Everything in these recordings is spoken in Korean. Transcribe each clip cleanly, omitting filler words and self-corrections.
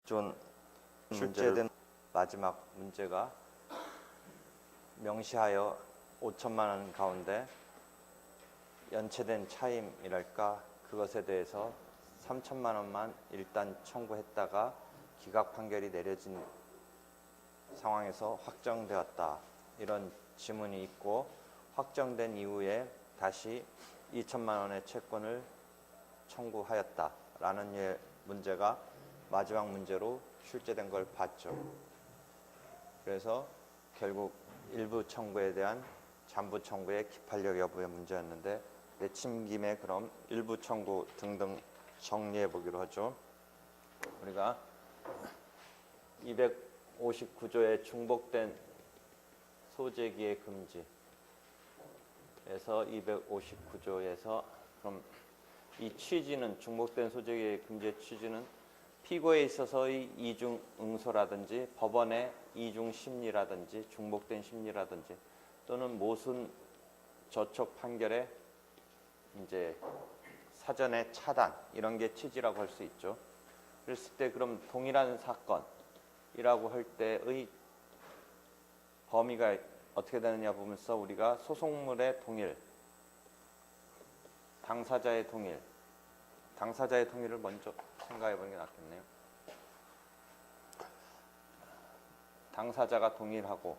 기존 출제된 마지막 문제가 명시하여 5천만 원 가운데 연체된 차임이랄까 그것에 대해서 3천만 원만 일단 청구했다가 기각 판결이 내려진 상황에서 확정되었다. 이런 지문이 있고 확정된 이후에 다시 2천만 원의 채권을 청구하였다라는 문제가 마지막 문제로 출제된 걸 봤죠. 그래서 결국 일부 청구에 대한 잠부 청구의 기판력 여부의 문제였는데 내침 김에 그럼 일부 청구 등등 정리해 보기로 하죠. 우리가 259조의 중복된 소재기의 금지에서 259조에서 그럼 이 취지는 중복된 소재기의 금지의 취지는 피고에 있어서의 이중 응소라든지 법원의 이중 심리라든지 중복된 심리라든지 또는 모순 저촉 판결의 이제 사전의 차단 이런 게 취지라고 할 수 있죠. 그랬을 때 그럼 동일한 사건이라고 할 때의 범위가 어떻게 되느냐 보면서 우리가 소송물의 동일, 당사자의 동일, 당사자의 동일을 먼저 생각해 보는 게 낫겠네요. 당사자가 동일하고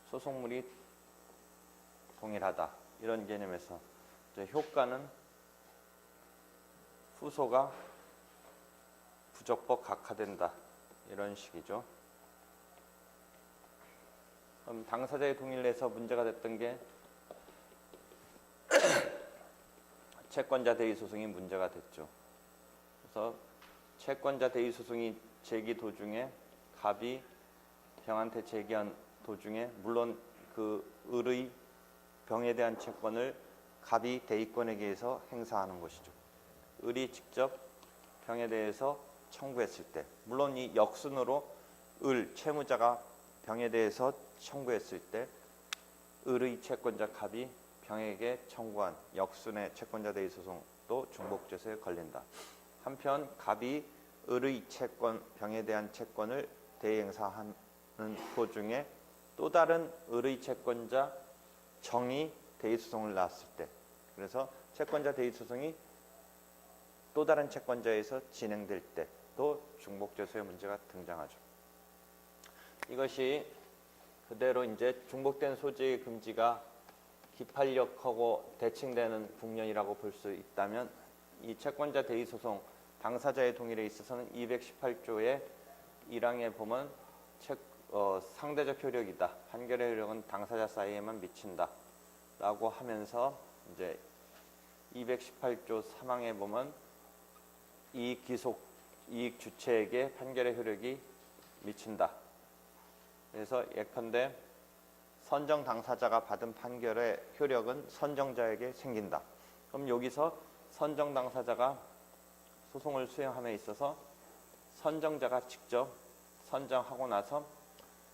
소송물이 동일하다. 이런 개념에서 이제 효과는 후소가 부적법 각하된다. 이런 식이죠. 그럼 당사자의 동일에서 문제가 됐던 게 채권자 대의 소송이 문제가 됐죠. 그래서 채권자 대의 소송이 제기 도중에 갑이 병한테 제기한 도중에 물론 그 을의 병에 대한 채권을 갑이 대의권에게 의해서 행사하는 것이죠. 을이 직접 병에 대해서 청구했을 때 물론 이 역순으로 을 채무자가 병에 대해서 청구했을 때 을의 채권자 갑이 병에게 청구한 역순의 채권자 대의 소송도 중복죄수에 걸린다. 한편 갑이 을의 채권, 병에 대한 채권을 대행사하는 도중에 또 다른 을의 채권자 정이 대의 소송을 낳았을 때 그래서 채권자 대의 소송이 또 다른 채권자에서 진행될 때도 중복죄수의 문제가 등장하죠. 이것이 그대로 이제 중복된 소재의 금지가 기판력하고 대칭되는 국면이라고 볼 수 있다면 이 채권자 대의 소송 당사자의 동일에 있어서는 218조의 1항에 보면 상대적 효력이다. 판결의 효력은 당사자 사이에만 미친다. 라고 하면서 이제 218조 3항에 보면 이익 주체에게 판결의 효력이 미친다. 그래서 예컨대 선정 당사자가 받은 판결의 효력은 선정자에게 생긴다. 그럼 여기서 선정 당사자가 소송을 수행함에 있어서 선정자가 직접 선정하고 나서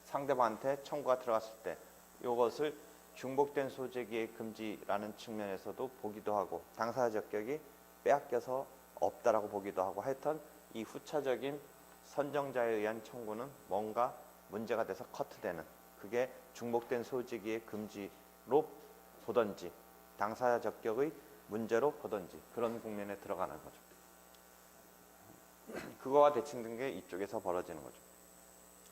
상대방한테 청구가 들어갔을 때 이것을 중복된 소재기의 금지라는 측면에서도 보기도 하고 당사자 적격이 빼앗겨서 없다라고 보기도 하고 하여튼 이 후차적인 선정자에 의한 청구는 뭔가 문제가 돼서 커트되는 그게 중복된 소재기의 금지로 보던지 당사자 적격의 문제로 보던지 그런 국면에 들어가는 거죠. 그거와 대칭된 게 이쪽에서 벌어지는 거죠.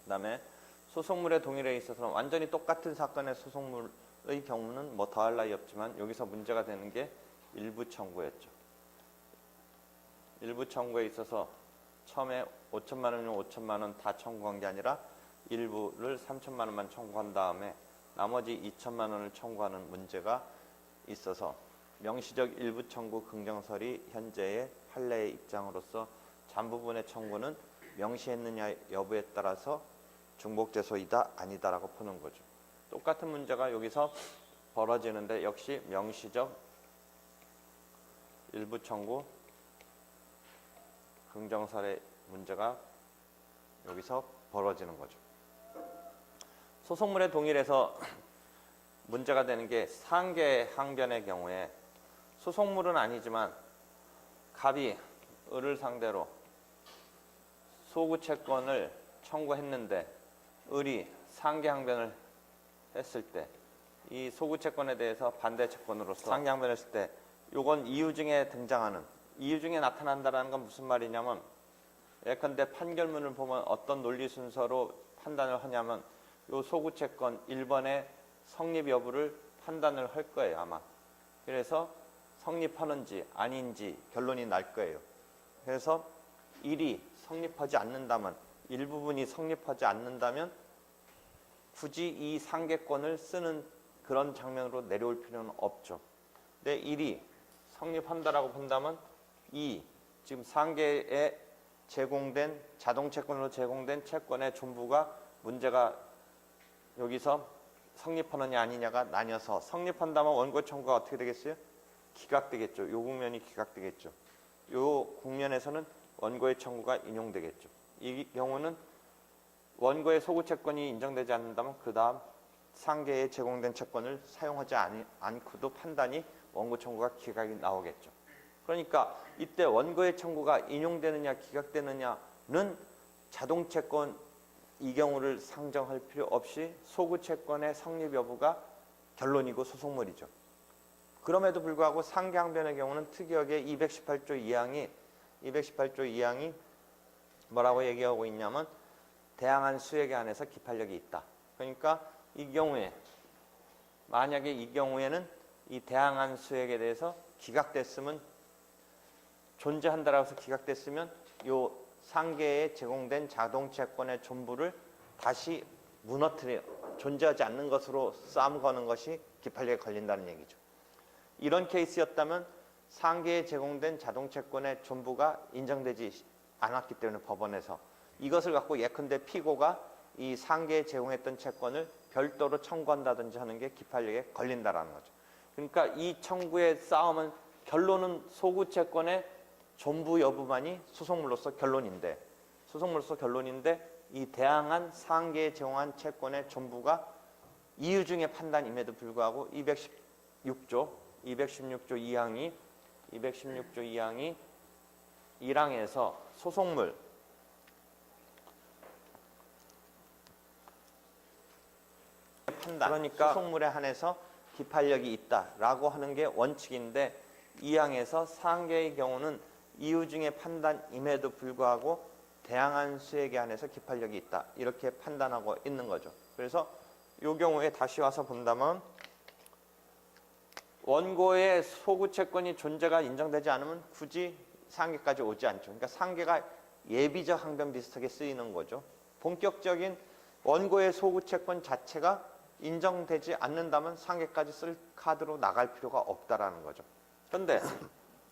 그 다음에 소송물의 동일에 있어서는 완전히 똑같은 사건의 소송물의 경우는 뭐 더할 나위 없지만 여기서 문제가 되는 게 일부 청구였죠. 일부 청구에 있어서 처음에 5천만 원이면 5천만 원 다 청구한 게 아니라 일부를 3천만 원만 청구한 다음에 나머지 2천만 원을 청구하는 문제가 있어서 명시적 일부 청구 긍정설이 현재의 판례의 입장으로서 잔부분의 청구는 명시했느냐 여부에 따라서 중복죄소이다 아니다라고 푸는 거죠. 똑같은 문제가 여기서 벌어지는데 역시 명시적 일부 청구 긍정설의 문제가 여기서 벌어지는 거죠. 소송물의 동일에서 문제가 되는 게 상계 항변의 경우에 소송물은 아니지만 갑이 을을 상대로 소구 채권을 청구했는데 을이 상계항변을 했을 때 이 소구 채권에 대해서 반대 채권으로서 상계항변을 했을 때 요건 이유 중에 등장하는 이유 중에 나타난다는 건 무슨 말이냐면 예컨대 판결문을 보면 어떤 논리 순서로 판단을 하냐면 요 소구 채권 1번의 성립 여부를 판단을 할 거예요, 아마. 그래서 성립하는지 아닌지 결론이 날 거예요. 그래서 1이 성립하지 않는다면 일부분이 성립하지 않는다면 굳이 이 상계권을 쓰는 그런 장면으로 내려올 필요는 없죠. 근데 1이 성립한다라고 본다면 2, 지금 상계에 제공된 자동채권으로 제공된 채권의 존부가 문제가 여기서 성립하느냐 아니냐가 나뉘어서 성립한다면 원고 청구가 어떻게 되겠어요? 기각되겠죠. 요 국면이 기각되겠죠. 요 국면에서는 원고의 청구가 인용되겠죠. 이 경우는 원고의 소구 채권이 인정되지 않는다면 그 다음 상계에 제공된 채권을 사용하지 않고도 판단이 원고 청구가 기각이 나오겠죠. 그러니까 이때 원고의 청구가 인용되느냐 기각되느냐는 자동채권 이 경우를 상정할 필요 없이 소구 채권의 성립 여부가 결론이고 소송물이죠. 그럼에도 불구하고 상계항변의 경우는 특이하게 218조 2항이 뭐라고 얘기하고 있냐면 대항한 수액에 한해서 기판력이 있다. 그러니까 이 경우에 만약에 이 경우에는 이 대항한 수액에 대해서 기각됐으면 존재한다라고 해서 기각됐으면 요 상계에 제공된 자동채권의 존부를 다시 무너뜨려 존재하지 않는 것으로 싸움 거는 것이 기판력에 걸린다는 얘기죠. 이런 케이스였다면 상계에 제공된 자동채권의 존부가 인정되지 않았기 때문에 법원에서 이것을 갖고 예컨대 피고가 이 상계에 제공했던 채권을 별도로 청구한다든지 하는 게 기판력에 걸린다라는 거죠. 그러니까 이 청구의 싸움은 결론은 소구 채권의 존부 여부만이 소송물로서 결론인데 이 대항한 상계에 제공한 채권의 존부가 이유 중의 판단임에도 불구하고 216조 216조 2항이 1항에서 소송물 판단, 그러니까 소송물에 한해서 기판력이 있다라고 하는 게 원칙인데 2항에서 상계의 경우는 이유 중의 판단임에도 불구하고 대항한 수액에 한해서 기판력이 있다 이렇게 판단하고 있는 거죠. 그래서 이 경우에 다시 와서 본다면 원고의 소구 채권이 존재가 인정되지 않으면 굳이 상계까지 오지 않죠. 그러니까 상계가 예비적 항변 비슷하게 쓰이는 거죠. 본격적인 원고의 소구 채권 자체가 인정되지 않는다면 상계까지 쓸 카드로 나갈 필요가 없다라는 거죠. 그런데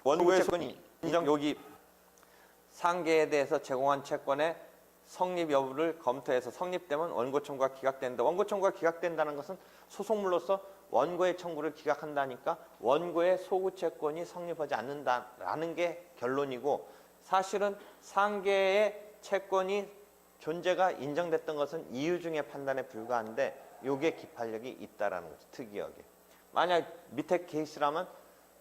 원고의 채권이 여기 상계에 대해서 제공한 채권의 성립 여부를 검토해서 성립되면 원고 청구가 기각된다. 원고 청구가 기각된다는 것은 소송물로서 원고의 청구를 기각한다니까 원고의 소구 채권이 성립하지 않는다라는 게 결론이고 사실은 상계의 채권이 존재가 인정됐던 것은 이유 중의 판단에 불과한데 요게 기판력이 있다라는 거죠. 특이하게. 만약 밑에 케이스라면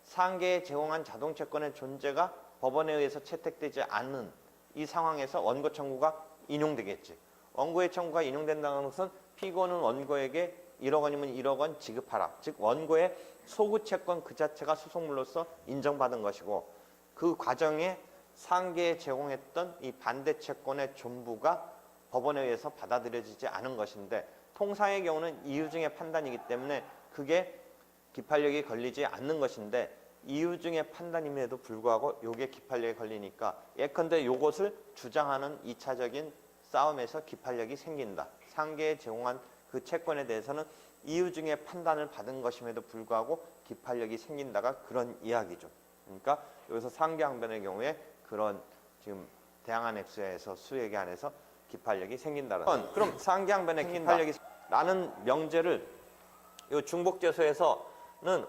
상계에 제공한 자동채권의 존재가 법원에 의해서 채택되지 않는 이 상황에서 원고 청구가 인용되겠지. 원고의 청구가 인용된다는 것은 피고는 원고에게 1억 원이면 1억 원 지급하라. 즉 원고의 소구 채권 그 자체가 소송물로서 인정받은 것이고 그 과정에 상계에 제공했던 이 반대 채권의 존부가 법원에 의해서 받아들여지지 않은 것인데 통상의 경우는 이유 중의 판단이기 때문에 그게 기판력이 걸리지 않는 것인데 이유 중의 판단임에도 불구하고 요게 기판력에 걸리니까 예컨대 요것을 주장하는 2차적인 싸움에서 기판력이 생긴다. 상계에 제공한 그 채권에 대해서는 이유 중에 판단을 받은 것임에도 불구하고 기판력이 생긴다가 그런 이야기죠. 그러니까 여기서 상계항변의 경우에 그런 지금 대항한 액수에서 수액에 한해서 기판력이 생긴다는 그럼 상계항변의 기판력이 라는 명제를 이 중복제소에서는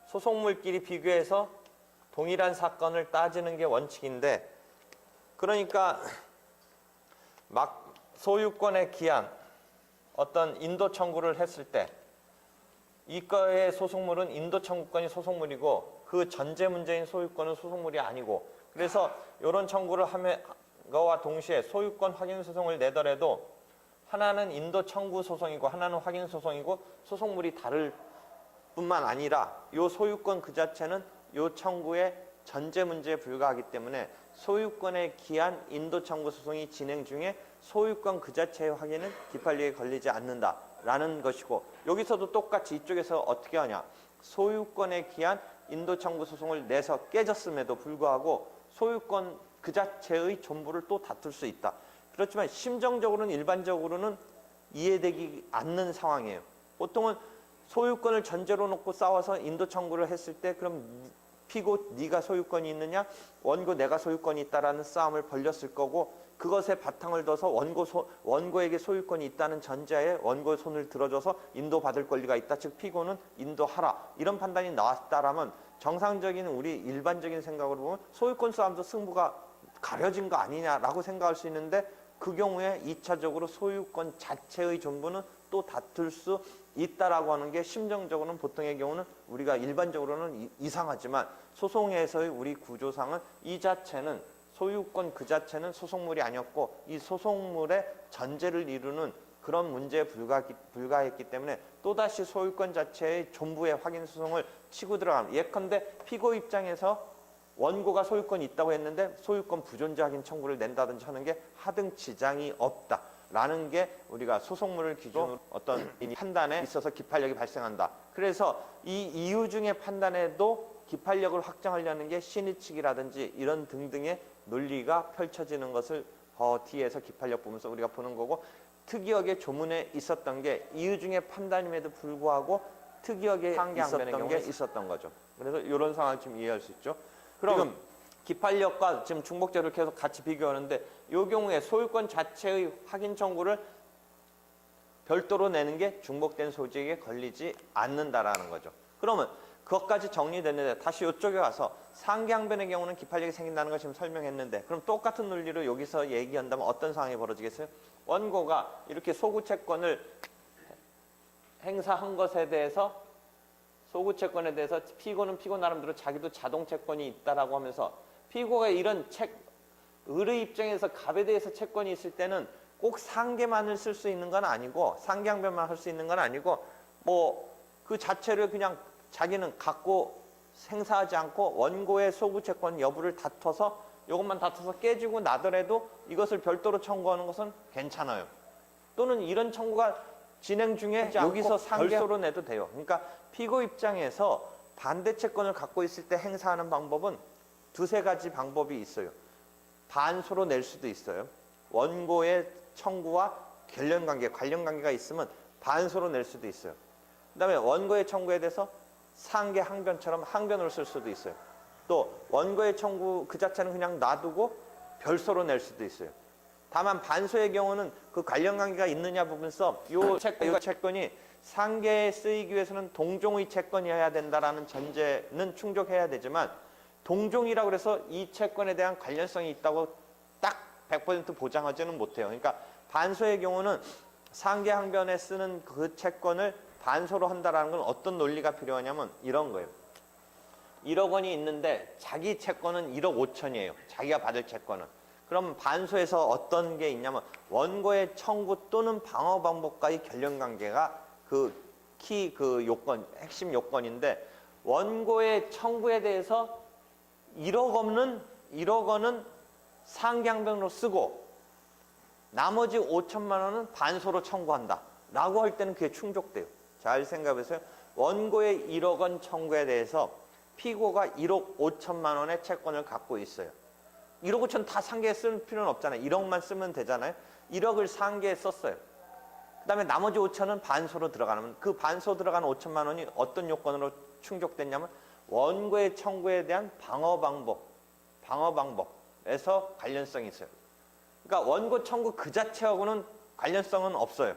소송물끼리 비교해서 동일한 사건을 따지는 게 원칙인데 그러니까 막 소유권에 기한 어떤 인도 청구를 했을 때 이거의 소송물은 인도 청구권이 소송물이고 그 전제 문제인 소유권은 소송물이 아니고 그래서 이런 청구를 함과 동시에 소유권 확인 소송을 내더라도 하나는 인도 청구 소송이고 하나는 확인 소송이고 소송물이 다를 뿐만 아니라 이 소유권 그 자체는 이 청구의 전제 문제에 불과하기 때문에 소유권에 기한 인도 청구 소송이 진행 중에 소유권 그 자체의 확인은 기판력에 걸리지 않는다라는 것이고, 여기서도 똑같이 이쪽에서 어떻게 하냐, 소유권에 기한 인도 청구 소송을 내서 깨졌음에도 불구하고 소유권 그 자체의 전부를 또 다툴 수 있다. 그렇지만 심정적으로는 일반적으로는 이해되지 않는 상황이에요. 보통은 소유권을 전제로 놓고 싸워서 인도 청구를 했을 때 그럼 피고 네가 소유권이 있느냐, 원고 내가 소유권이 있다라는 싸움을 벌였을 거고, 그것에 바탕을 둬서 원고에게 소유권이 있다는 전제하에 원고의 손을 들어줘서 인도받을 권리가 있다, 즉 피고는 인도하라, 이런 판단이 나왔다라면 정상적인 우리 일반적인 생각으로 보면 소유권 싸움도 승부가 가려진 거 아니냐라고 생각할 수 있는데, 그 경우에 2차적으로 소유권 자체의 전부는 또 다툴 수 있다라고 하는 게 심정적으로는 보통의 경우는 우리가 일반적으로는 이상하지만 소송에서의 우리 구조상은 이 자체는 소유권 그 자체는 소송물이 아니었고 이 소송물의 전제를 이루는 그런 문제에 불과했기 때문에 또다시 소유권 자체의 전부의 확인 소송을 치고 들어가는, 예컨대 피고 입장에서 원고가 소유권이 있다고 했는데 소유권 부존재 확인 청구를 낸다든지 하는 게 하등 지장이 없다라는 게 우리가 소송물을 기준으로 어떤 판단에 있어서 기판력이 발생한다. 그래서 이 이유 중에 판단에도 기판력을 확정하려는 게 신의칙이라든지 이런 등등의 논리가 펼쳐지는 것을 뒤에서 기판력 보면서 우리가 보는 거고, 특이하게 조문에 있었던 게 이유 중에 판단임에도 불구하고 특이하게 있었던 게 있었던 거죠. 그래서 이런 상황을 좀 이해할 수 있죠. 그럼 기판력과 지금 중복제를 계속 같이 비교하는데 이 경우에 소유권 자체의 확인 청구를 별도로 내는 게 중복된 소지에 걸리지 않는다라는 거죠. 그러면 그것까지 정리됐는데 다시 이쪽에 와서 상기항변의 경우는 기판력이 생긴다는 걸 지금 설명했는데, 그럼 똑같은 논리로 여기서 얘기한다면 어떤 상황이 벌어지겠어요? 원고가 이렇게 소구채권을 행사한 것에 대해서 소구채권에 대해서 피고는 피고 나름대로 자기도 자동채권이 있다라고 하면서, 피고가 이런 을의 입장에서 갑에 대해서 채권이 있을 때는 꼭 상계만을 쓸 수 있는 건 아니고 상기항변만 할 수 있는 건 아니고 뭐 그 자체를 그냥 자기는 갖고 행사하지 않고 원고의 소구채권 여부를 다퉈서 이것만 다퉈서 깨지고 나더라도 이것을 별도로 청구하는 것은 괜찮아요. 또는 이런 청구가 진행 중에 여기서 별도로 내도 돼요. 그러니까 피고 입장에서 반대 채권을 갖고 있을 때 행사하는 방법은 두세 가지 방법이 있어요. 반소로 낼 수도 있어요. 원고의 청구와 관련관계가 있으면 반소로 낼 수도 있어요. 그 다음에 원고의 청구에 대해서 상계 항변처럼 항변으로 쓸 수도 있어요. 또 원고의 청구 그 자체는 그냥 놔두고 별소로 낼 수도 있어요. 다만 반소의 경우는 그 관련관계가 있느냐 부분에서 이 채권이 상계에 쓰이기 위해서는 동종의 채권이어야 된다라는 전제는 충족해야 되지만, 동종이라고 해서 이 채권에 대한 관련성이 있다고 딱 100% 보장하지는 못해요. 그러니까 반소의 경우는 상계 항변에 쓰는 그 채권을 반소로 한다라는 건 어떤 논리가 필요하냐면 이런 거예요. 1억 원이 있는데 자기 채권은 1억 5천이에요. 자기가 받을 채권은. 그럼 반소에서 어떤 게 있냐면 원고의 청구 또는 방어 방법과의 관련관계가 핵심 요건인데, 원고의 청구에 대해서 1억 원은 상기항변으로 쓰고 나머지 5천만 원은 반소로 청구한다 라고 할 때는 그게 충족돼요. 잘 생각해보세요. 원고의 1억 원 청구에 대해서 피고가 1억 5천만 원의 채권을 갖고 있어요. 1억 5천 다 상계에 쓸 필요는 없잖아요. 1억만 쓰면 되잖아요. 1억을 상계에 썼어요. 그 다음에 나머지 5천은 반소로 들어가는, 그 반소 들어가는 5천만 원이 어떤 요건으로 충족됐냐면 원고의 청구에 대한 방어 방법에서 관련성이 있어요. 그러니까 원고 청구 그 자체하고는 관련성은 없어요.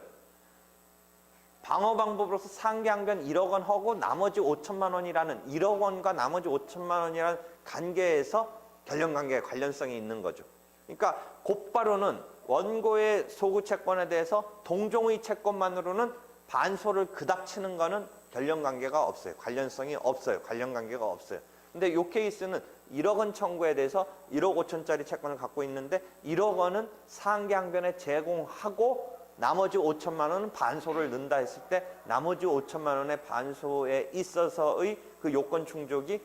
방어 방법으로서 상계항변 1억 원 하고 나머지 5천만 원이라는 1억 원과 나머지 5천만 원이라는 관계에서 관련성이 있는 거죠. 그러니까 곧바로는 원고의 소구 채권에 대해서 동종의 채권만으로는 반소를 그닥 치는 거는 관련관계가 없어요. 관련성이 없어요. 관련관계가 없어요. 근데 이 케이스는 1억 원 청구에 대해서 1억 5천짜리 채권을 갖고 있는데 1억 원은 상계항변에 제공하고 나머지 5천만 원은 반소를 넣는다 했을 때 나머지 5천만 원의 반소에 있어서의 그 요건 충족이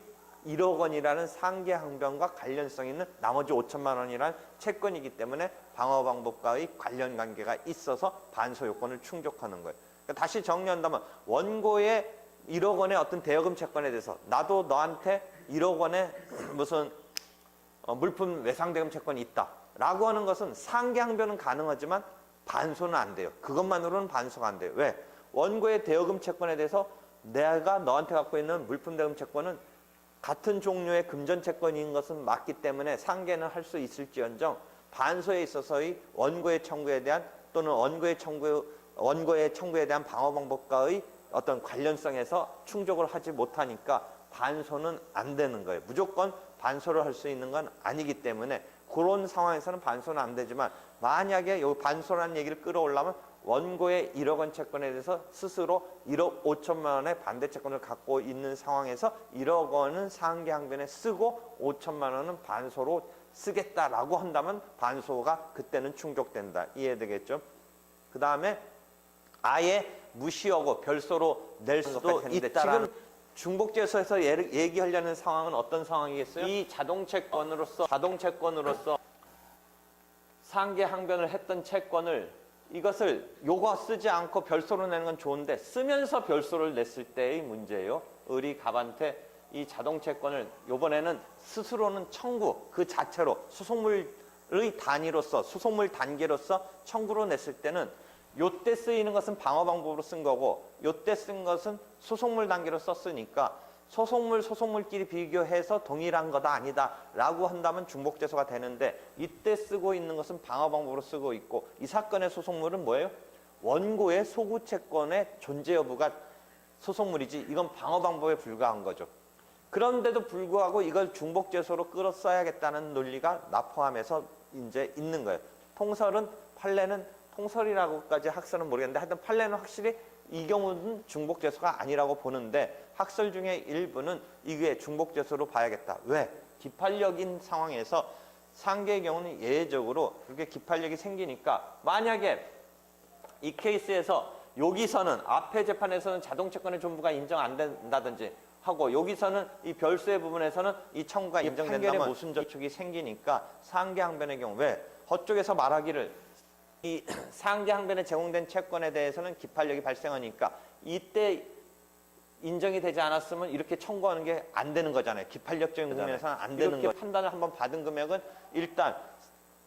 1억 원이라는 상계항변과 관련성 있는 나머지 5천만 원이라는 채권이기 때문에 방어방법과의 관련 관계가 있어서 반소 요건을 충족하는 거예요. 그러니까 다시 정리한다면 원고의 1억 원의 어떤 대여금 채권에 대해서 나도 너한테 1억 원의 무슨 물품 외상대금 채권이 있다라고 하는 것은 상계항변은 가능하지만 반소는 안 돼요. 그것만으로는 반소가 안 돼요. 왜? 원고의 대여금 채권에 대해서 내가 너한테 갖고 있는 물품 대금 채권은 같은 종류의 금전 채권인 것은 맞기 때문에 상계는 할 수 있을지언정 반소에 있어서의 원고의 청구에 대한 또는 원고의 청구에 대한 방어 방법과의 어떤 관련성에서 충족을 하지 못하니까 반소는 안 되는 거예요. 무조건 반소를 할 수 있는 건 아니기 때문에 그런 상황에서는 반소는 안 되지만 만약에 이 반소라는 얘기를 끌어올라면 원고의 1억 원 채권에 대해서 스스로 1억 5천만 원의 반대 채권을 갖고 있는 상황에서 1억 원은 상계항변에 쓰고 5천만 원은 반소로 쓰겠다라고 한다면 반소가 그때는 충족된다. 이해되겠죠? 그 다음에 아예 무시하고 별소로 낼 수도 있다. 지금 중복제소에서 얘기하려는 상황은 어떤 상황이겠어요? 이 자동채권으로서 상계항변을 했던 채권을 이것을 요거 쓰지 않고 별소로 내는 건 좋은데 쓰면서 별소를 냈을 때의 문제예요. 을이 갑한테 이 자동채권을 요번에는 스스로는 청구 그 자체로 소송물의 단위로서 소송물 단계로서 청구로 냈을 때는 요때 쓰이는 것은 방어 방법으로 쓴 거고 요때 쓴 것은 소송물 단계로 썼으니까 소송물끼리 비교해서 동일한 거다 아니다 라고 한다면 중복제소가 되는데 이때 쓰고 있는 것은 방어 방법으로 쓰고 있고 이 사건의 소송물은 뭐예요? 원고의 소구채권의 존재 여부가 소송물이지 이건 방어 방법에 불과한 거죠. 그런데도 불구하고 이걸 중복제소로 끌어 써야겠다는 논리가 납포함에서 이제 있는 거예요. 판례는 통설이라고까지 학설은 모르겠는데 하여튼 판례는 확실히 이 경우는 중복제소가 아니라고 보는데 학설 중에 일부는 이게 중복제소로 봐야겠다. 왜? 기판력인 상황에서 상계의 경우는 예외적으로 그렇게 기판력이 생기니까 만약에 이 케이스에서 여기서는 앞에 재판에서는 자동채권의 존부가 인정 안 된다든지 하고 여기서는 이 별수의 부분에서는 이 청구가 인정된다면 모순 저촉이 생기니까 상계항변의 경우 왜? 허쪽에서 말하기를 이 상계항변에 제공된 채권에 대해서는 기판력이 발생하니까 이때 인정이 되지 않았으면 이렇게 청구하는 게 안 되는 거잖아요. 기판력적인 부분에서는 안 되는 거예요. 이렇게 판단을 한번 받은 금액은 일단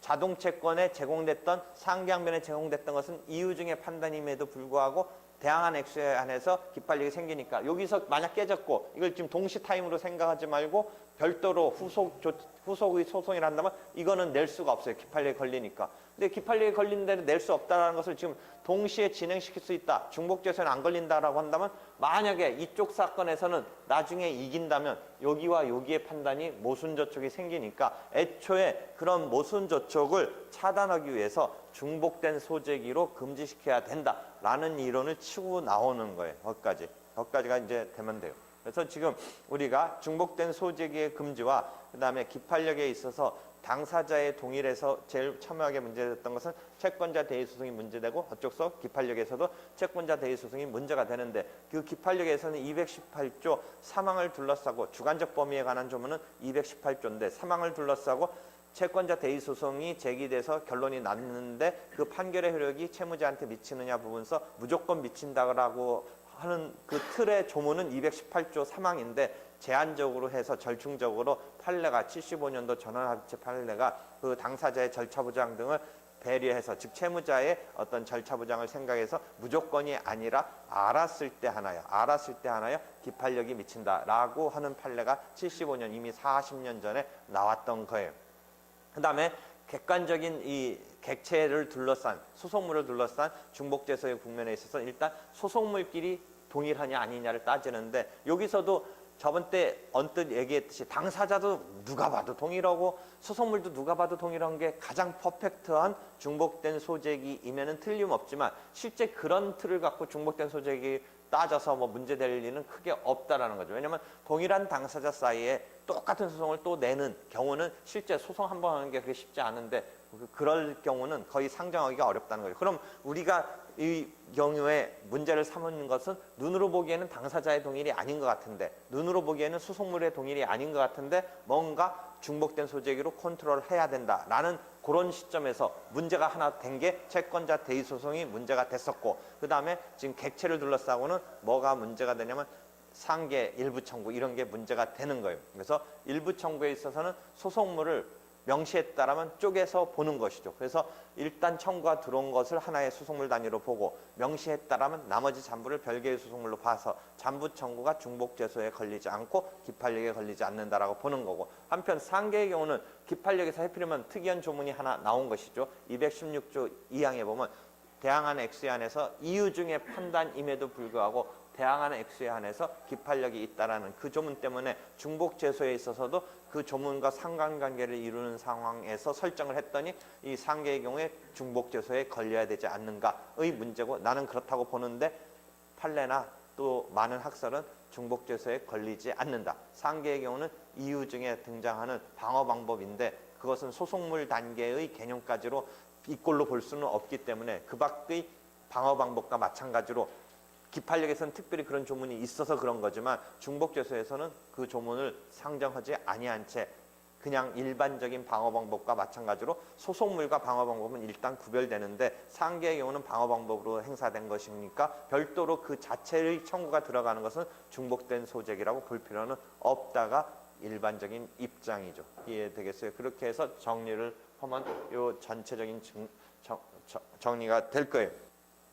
자동채권에 제공됐던 상계항변에 제공됐던 것은 이유 중에 판단임에도 불구하고 대항한 액수에 한해서 기판력이 생기니까 여기서 만약 깨졌고 이걸 지금 동시 타임으로 생각하지 말고 별도로 후속의 소송이라 한다면 이거는 낼 수가 없어요. 기판력이 걸리니까. 근데 기판력이 걸린 데는 낼 수 없다는 것을 지금 동시에 진행시킬 수 있다. 중복제소에는 안 걸린다라고 한다면 만약에 이쪽 사건에서는 나중에 이긴다면 여기와 여기의 판단이 모순저촉이 생기니까 애초에 그런 모순저촉을 차단하기 위해서 중복된 소재기로 금지시켜야 된다라는 이론을 치고 나오는 거예요. 거기까지가 이제 되면 돼요. 그래서 지금 우리가 중복된 소재기의 금지와 그 다음에 기판력에 있어서 당사자의 동일해서 제일 첨예하게 문제됐던 것은 채권자 대의 소송이 문제되고 어쪽서 기판력에서도 채권자 대의 소송이 문제가 되는데 그 기판력에서는 218조 사망을 둘러싸고 주관적 범위에 관한 조문은 218조인데 사망을 둘러싸고 채권자 대의 소송이 제기돼서 결론이 났는데 그 판결의 효력이 채무자한테 미치느냐 부분서 무조건 미친다라고 하는 그 틀의 조문은 218조 사망인데 제한적으로 해서 절충적으로 판례가 75년도 전원합의체 판례가 그 당사자의 절차 보장 등을 배려해서 즉 채무자의 어떤 절차 보장을 생각해서 무조건이 아니라 알았을 때 하나요 기판력이 미친다라고 하는 판례가 75년 이미 40년 전에 나왔던 거예요. 그 다음에 객관적인 이 객체를 둘러싼 소송물을 둘러싼 중복제소의 국면에 있어서 일단 소송물끼리 동일하냐 아니냐를 따지는데 여기서도 저번 때 언뜻 얘기했듯이 당사자도 누가 봐도 동일하고 소송물도 누가 봐도 동일한 게 가장 퍼펙트한 중복된 소재기임에는 틀림없지만 실제 그런 틀을 갖고 중복된 소재기 따져서 뭐 문제될 일은 크게 없다라는 거죠. 왜냐하면 동일한 당사자 사이에 똑같은 소송을 또 내는 경우는 실제 소송 한 번 하는 게 그게 쉽지 않은데 그럴 경우는 거의 상정하기가 어렵다는 거죠. 그럼 우리가 이 경우에 문제를 삼는 것은 눈으로 보기에는 당사자의 동일이 아닌 것 같은데, 눈으로 보기에는 소송물의 동일이 아닌 것 같은데 뭔가 중복된 소재기로 컨트롤을 해야 된다라는 그런 시점에서 문제가 하나 된 게 채권자 대의 소송이 문제가 됐었고, 그 다음에 지금 객체를 둘러싸고는 뭐가 문제가 되냐면 상계 일부 청구 이런 게 문제가 되는 거예요. 그래서 일부 청구에 있어서는 소송물을 명시했다라면 쪼개서 보는 것이죠. 그래서 일단 청구가 들어온 것을 하나의 소송물 단위로 보고 명시했다라면 나머지 잔부를 별개의 소송물로 봐서 잔부 청구가 중복죄소에 걸리지 않고 기판력에 걸리지 않는다라고 보는 거고, 한편 상계의 경우는 기판력에서 해필이면 특이한 조문이 하나 나온 것이죠. 216조 2항에 보면 대항한 액수에 한해서 이유 중에 판단임에도 불구하고 대항하는 액수에 한해서 기판력이 있다라는 그 조문 때문에 중복죄소에 있어서도 그 조문과 상관관계를 이루는 상황에서 설정을 했더니 이 상계의 경우에 중복죄소에 걸려야 되지 않는가의 문제고, 나는 그렇다고 보는데 판례나 또 많은 학설은 중복죄소에 걸리지 않는다. 상계의 경우는 이유 중에 등장하는 방어 방법인데 그것은 소송물 단계의 개념까지로 이꼴로 볼 수는 없기 때문에 그 밖의 방어 방법과 마찬가지로 기판력에서는 특별히 그런 조문이 있어서 그런 거지만 중복죄소에서는 그 조문을 상정하지 아니한 채 그냥 일반적인 방어 방법과 마찬가지로 소송물과 방어 방법은 일단 구별되는데 상계의 경우는 방어 방법으로 행사된 것이니까 별도로 그 자체의 청구가 들어가는 것은 중복된 소재기라고 볼 필요는 없다가 일반적인 입장이죠. 이해되겠어요? 그렇게 해서 정리를 하면 이 전체적인 정리가 될 거예요.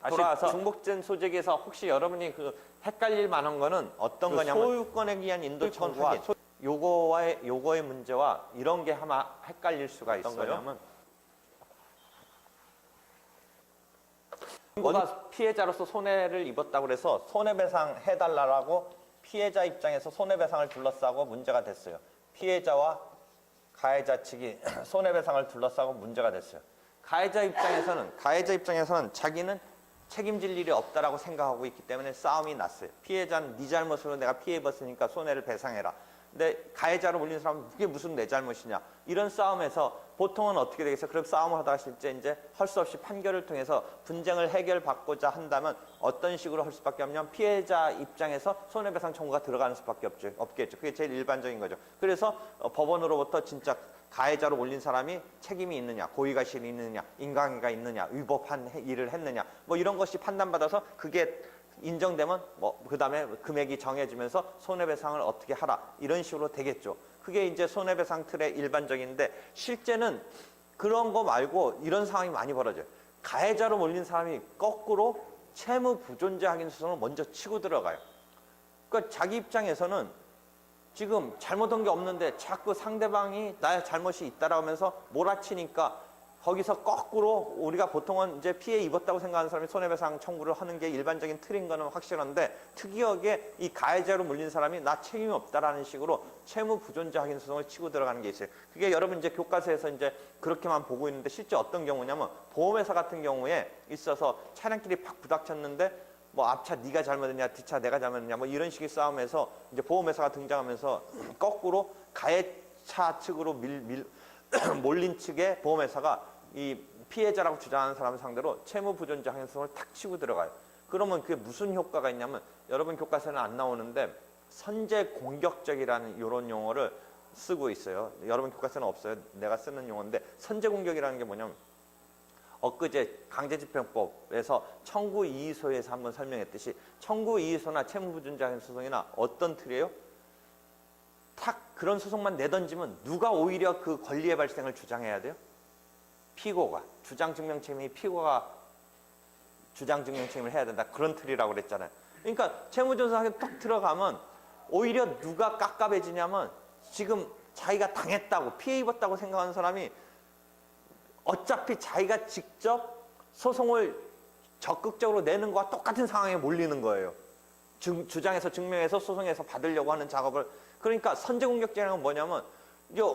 돌아와서 중복된 소재기에서 혹시 여러분이 그 헷갈릴 만한 거는 어떤 거냐면 소유권에 의한 인도 청구와 요거의 문제와 이런 게 아마 헷갈릴 수가 있어요. 어떤 거냐면 누가 피해자로서 손해를 입었다고 그래서 손해배상 해달라고 피해자 입장에서 손해배상을 둘러싸고 문제가 됐어요. 피해자와 가해자 측이 손해배상을 둘러싸고 문제가 됐어요. 가해자 입장에서는 자기는 책임질 일이 없다라고 생각하고 있기 때문에 싸움이 났어요. 피해자는 네 잘못으로 내가 피해 입었으니까 손해를 배상해라. 근데 가해자로 몰린 사람은 그게 무슨 내 잘못이냐. 이런 싸움에서 보통은 어떻게 되겠어요? 그럼 싸움을 하다가 실제 이제 할 수 없이 판결을 통해서 분쟁을 해결받고자 한다면 어떤 식으로 할 수밖에 없냐면 피해자 입장에서 손해배상 청구가 들어가는 수밖에 없겠죠. 그게 제일 일반적인 거죠. 그래서 법원으로부터 진짜 가해자로 올린 사람이 책임이 있느냐, 고의가실이 있느냐, 인과관계가 있느냐, 위법한 일을 했느냐, 뭐 이런 것이 판단받아서 그게 인정되면 그 다음에 금액이 정해지면서 손해배상을 어떻게 하라 이런 식으로 되겠죠. 그게 이제 손해배상 틀의 일반적인데 실제는 그런 거 말고 이런 상황이 많이 벌어져요. 가해자로 몰린 사람이 거꾸로 채무 부존재 확인 소송을 먼저 치고 들어가요. 그러니까 자기 입장에서는 지금 잘못한 게 없는데 자꾸 상대방이 나의 잘못이 있다라고 하면서 몰아치니까 거기서 거꾸로 우리가 보통은 이제 피해 입었다고 생각하는 사람이 손해배상 청구를 하는 게 일반적인 틀인 거는 확실한데 특이하게 이 가해자로 물린 사람이 나 책임이 없다라는 식으로 채무 부존재 확인 소송을 치고 들어가는 게 있어요. 그게 여러분 이제 교과서에서 이제 그렇게만 보고 있는데 실제 어떤 경우냐면 보험회사 같은 경우에 있어서 차량끼리 팍 부닥쳤는데 뭐 앞차 네가 잘못했냐 뒷차 내가 잘못했냐 뭐 이런 식의 싸움에서 이제 보험회사가 등장하면서 거꾸로 가해차 측으로 몰린 측의 보험회사가 이 피해자라고 주장하는 사람을 상대로 채무 부존재 확인 소송을 탁 치고 들어가요. 그러면 그게 무슨 효과가 있냐면 여러분 교과서에는 안 나오는데 선제 공격적이라는 이런 용어를 쓰고 있어요. 여러분 교과서는 없어요. 내가 쓰는 용어인데 선제 공격이라는 게 뭐냐면 엊그제 강제집행법에서 청구이의소에서 한번 설명했듯이 청구이의소나 채무부존재 확인 소송이나 어떤 틀이에요? 탁 그런 소송만 내던지면 누가 오히려 그 권리의 발생을 주장해야 돼요? 피고가. 주장증명책임이 피고가 주장증명책임을 해야 된다. 그런 틀이라고 그랬잖아요. 그러니까 채무조사하게 딱 들어가면 오히려 누가 깝깝해지냐면 지금 자기가 당했다고 피해 입었다고 생각하는 사람이 어차피 자기가 직접 소송을 적극적으로 내는 것과 똑같은 상황에 몰리는 거예요. 주장해서 증명해서 소송에서 받으려고 하는 작업을. 그러니까 선제공격죄라는 건 뭐냐면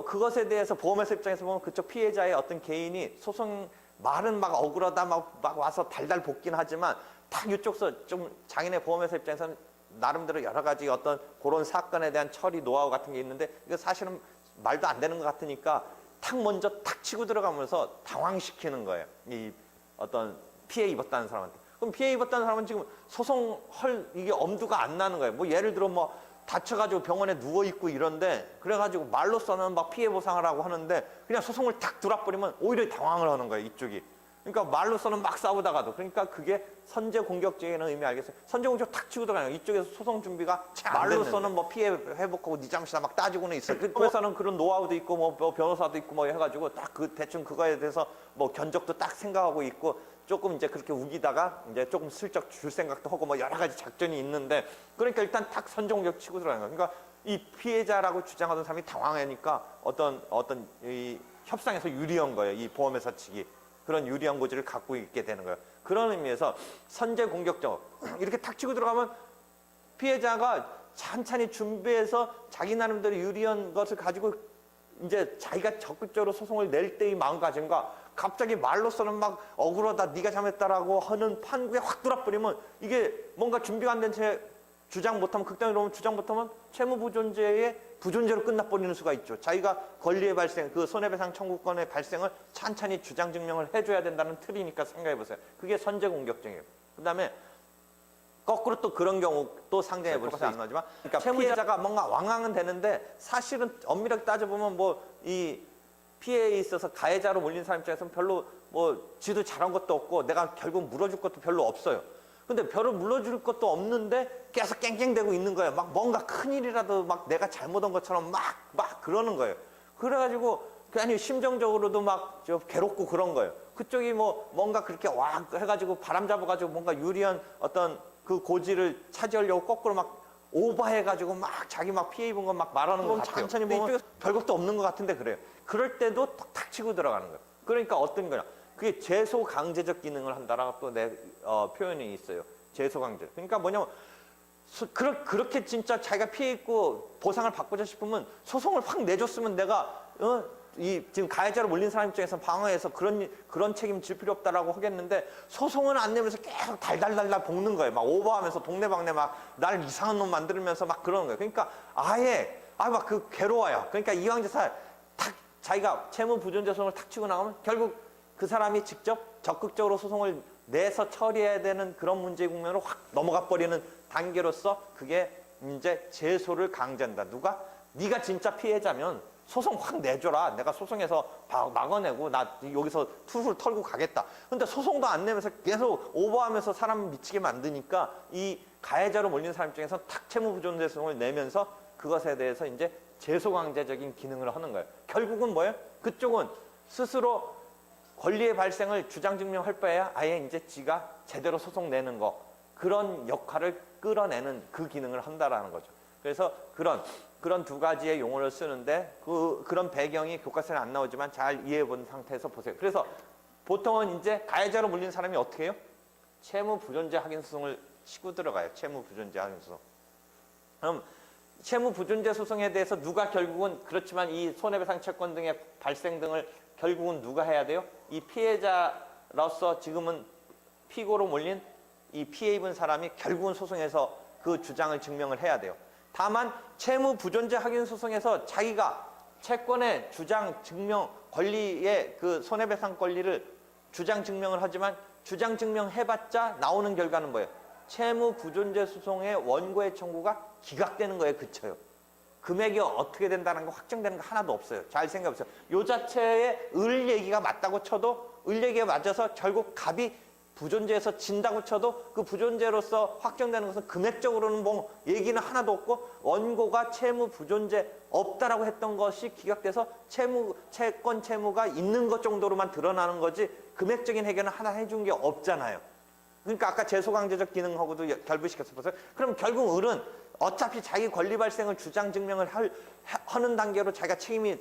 그것에 대해서 보험회사 입장에서 보면 그쪽 피해자의 어떤 개인이 소송 말은 막 억울하다 막 와서 달달 볶긴 하지만 딱 이쪽서 좀 자기네 보험회사 입장에서는 나름대로 여러 가지 어떤 그런 사건에 대한 처리 노하우 같은 게 있는데 이거 사실은 말도 안 되는 것 같으니까 탁 먼저 탁 치고 들어가면서 당황시키는 거예요. 이 어떤 피해 입었다는 사람한테. 그럼 피해 입었다는 사람은 지금 소송할 이게 엄두가 안 나는 거예요. 뭐 예를 들어 뭐 다쳐가지고 병원에 누워 있고 이런데 그래가지고 말로서는 막 피해 보상하라고 하는데 그냥 소송을 탁 들어버리면 오히려 당황을 하는 거예요. 이쪽이. 그러니까 말로서는 막 싸우다가도 그러니까 그게 선제 공격적인 의미 알겠어요? 선제 공격 탁 치고 들어가요. 이쪽에서 소송 준비가 말로서는 뭐 피해 회복하고 네 잘못이다 막 따지고는 있어요. 그쪽에서는 그런 노하우도 있고 뭐 변호사도 있고 뭐 해가지고 딱 그 대충 그거에 대해서 뭐 견적도 딱 생각하고 있고 조금 이제 그렇게 우기다가 이제 조금 슬쩍 줄 생각도 하고 뭐 여러 가지 작전이 있는데 그러니까 일단 탁 선제 공격 치고 들어가는 거예요. 그러니까 이 피해자라고 주장하던 사람이 당황하니까 어떤 이 협상에서 유리한 거예요. 이 보험회사 측이. 그런 유리한 고지를 갖고 있게 되는 거예요. 그런 의미에서 선제 공격적 이렇게 탁 치고 들어가면 피해자가 찬찬히 준비해서 자기 나름대로 유리한 것을 가지고 이제 자기가 적극적으로 소송을 낼 때의 마음가짐과 갑자기 말로서는 막 억울하다 네가 잘못했다라고 하는 판국에 확 들어버리면 이게 뭔가 준비가 안 된 채 주장 못하면 극단으로 오면 주장 못하면 채무부존재의 부존재로 끝나버리는 수가 있죠. 자기가 권리의 발생, 그 손해배상 청구권의 발생을 찬찬히 주장 증명을 해줘야 된다는 틀이니까 생각해보세요. 그게 선제 공격적이에요. 그 다음에 거꾸로 또 그런 경우 또 상정해 볼 수 있어요. 안 나지만, 그러니까 피해자가 뭔가 왕왕은 되는데 사실은 엄밀하게 따져보면 뭐 이 피해에 있어서 가해자로 몰린 사람 입장에서는 별로 뭐 지도 잘한 것도 없고 내가 결국 물어줄 것도 별로 없어요. 근데 별로 물어줄 것도 없는데 계속 깽깽대고 있는 거예요. 막 뭔가 큰일이라도 막 내가 잘못한 것처럼 막 그러는 거예요. 그래가지고 아니 심정적으로도 막 좀 괴롭고 그런 거예요. 그쪽이 뭐 뭔가 그렇게 와 해가지고 바람 잡아가지고 뭔가 유리한 어떤 그 고지를 차지하려고 거꾸로 막 오버해가지고 막 자기 막 피해 입은 거 막 말하는 거 같아요. 천천히 보면 이쪽에 별것도 없는 것 같은데 그래요. 그럴 때도 탁 치고 들어가는 거예요. 그러니까 어떤 거냐. 그게 제소 강제적 기능을 한다라고 또 내 표현이 있어요. 제소 강제. 그러니까 뭐냐면 그렇게 진짜 자기가 피해 있고 보상을 받고자 싶으면 소송을 확 내줬으면 내가 이 지금 가해자로 몰린 사람 입장에서 방어해서 그런 책임 질 필요 없다라고 하겠는데 소송은 안 내면서 계속 달달달달 볶는 거예요. 막 오버하면서 동네방네 막 날 이상한 놈 만들면서 막 그러는 거예요. 그러니까 아예 막 그 괴로워요. 그러니까 이왕재사 탁 자기가 채무 부존재 소송을 탁 치고 나오면 결국 그 사람이 직접 적극적으로 소송을 내서 처리해야 되는 그런 문제의 국면으로 확 넘어가 버리는 단계로서 그게 이제 제소를 강제한다. 누가? 네가 진짜 피해자면 소송 확 내줘라. 내가 소송에서 막아내고 나 여기서 투수를 털고 가겠다. 근데 소송도 안 내면서 계속 오버하면서 사람 미치게 만드니까 이 가해자로 몰린 사람 입장에서 탁 채무부존재 소송을 내면서 그것에 대해서 이제 제소강제적인 기능을 하는 거예요. 결국은 뭐예요? 그쪽은 스스로 권리의 발생을 주장 증명할 바에야 아예 이제 지가 제대로 소송 내는 거 그런 역할을 끌어내는 그 기능을 한다라는 거죠. 그래서 그런 두 가지의 용어를 쓰는데 그런 배경이 교과서에 안 나오지만 잘 이해해 본 상태에서 보세요. 그래서 보통은 이제 가해자로 몰린 사람이 어떻게 해요? 채무 부존재 확인 소송을 치고 들어가요. 채무 부존재 확인 소송. 그럼 채무 부존재 소송에 대해서 누가 결국은 그렇지만 이 손해배상 채권 등의 발생 등을 결국은 누가 해야 돼요? 이 피해자로서 지금은 피고로 몰린 이 피해 입은 사람이 결국은 소송에서 그 주장을 증명을 해야 돼요. 다만 채무 부존재 확인 소송에서 자기가 채권의 주장 증명 권리의 그 손해배상 권리를 주장 증명을 하지만 주장 증명해봤자 나오는 결과는 뭐예요? 채무 부존재 소송의 원고의 청구가 기각되는 거에 그쳐요. 금액이 어떻게 된다는 거 확정되는 거 하나도 없어요. 잘 생각해보세요. 요 자체의 을 얘기가 맞다고 쳐도 을 얘기가 맞아서 결국 갑이 부존재에서 진다고 쳐도 그 부존재로서 확정되는 것은 금액적으로는 뭐 얘기는 하나도 없고 원고가 채무 부존재 없다라고 했던 것이 기각돼서 채권 채무가 있는 것 정도로만 드러나는 거지 금액적인 해결은 하나 해준 게 없잖아요. 그러니까 아까 제소강제적 기능하고도 결부시켜서 보세요. 그럼 결국 을은 어차피 자기 권리 발생을 주장 증명을 하는 단계로 자기가 책임이